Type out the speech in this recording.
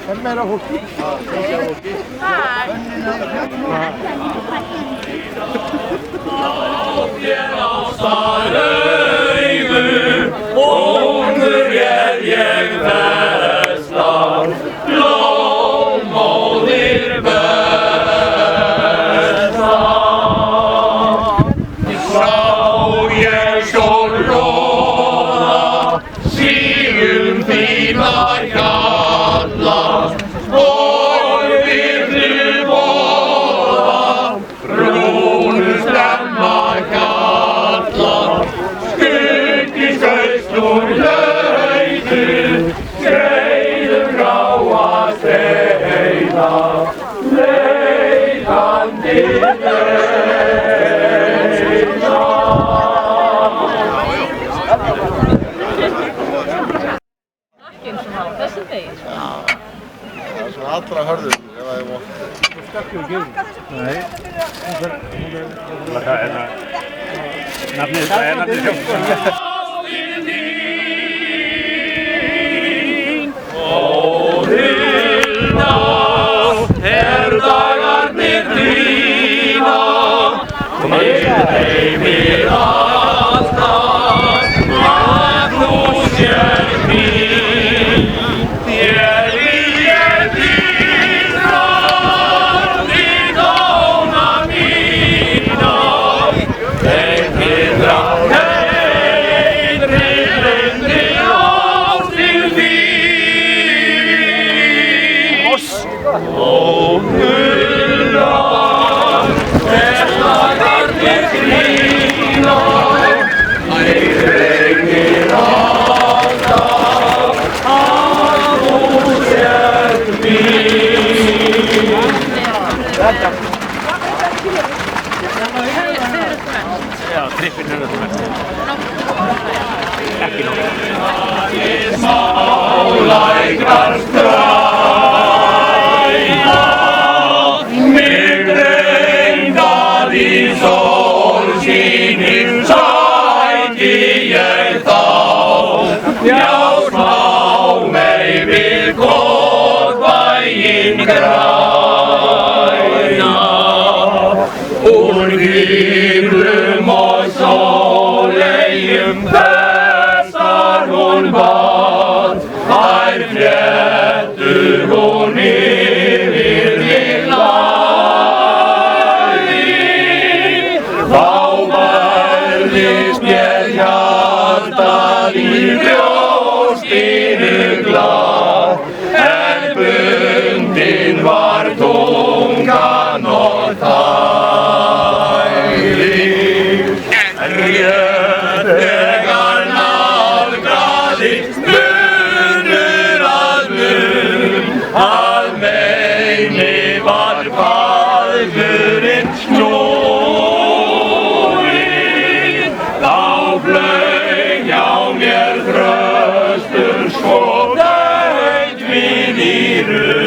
Er meira fólki? Já, mikið af fólki. Þér ástar augu, ungur ég vestar, blómóðir vestar. Sá ég skjól róða, sígum þína hjalla, og virðu boða, brúnu stemma kalla, skuggi skaust úr lautu, skreiður gráa steina, leitandi leina. Þessi degir? Já, það er svona allra hörður ef það er vont. Þú sterkur ekki yfir? Nei. Nafnið sjálf. Hilda, dagarnir þína, við heimir alltaf, að þú sér mín, þér ég dýrra, þín dóna mína, þeir reyndri ástin þín. Ó, Hulda, dagarnir þína, þeir reynir alltaf, að þú sért mín. Já, trippin þetta verð. Ekki nóg. Smálæknar stræða, mig reyndar í sólskini, sæki ég þá, já smá mei við kotbæinn græna. Úr himnum og sólegjum festar hún bað, þær fléttur hún yfir mig lagði. Þá bærðist mér hjartað í brjóstinu glað, en bundin var tungan og þægði. Rétt þegar nálgaðist munur að mun, að meini var faðmurinn snúinn. Þá flaug hjá mér þröstur, svo dögg við í röð.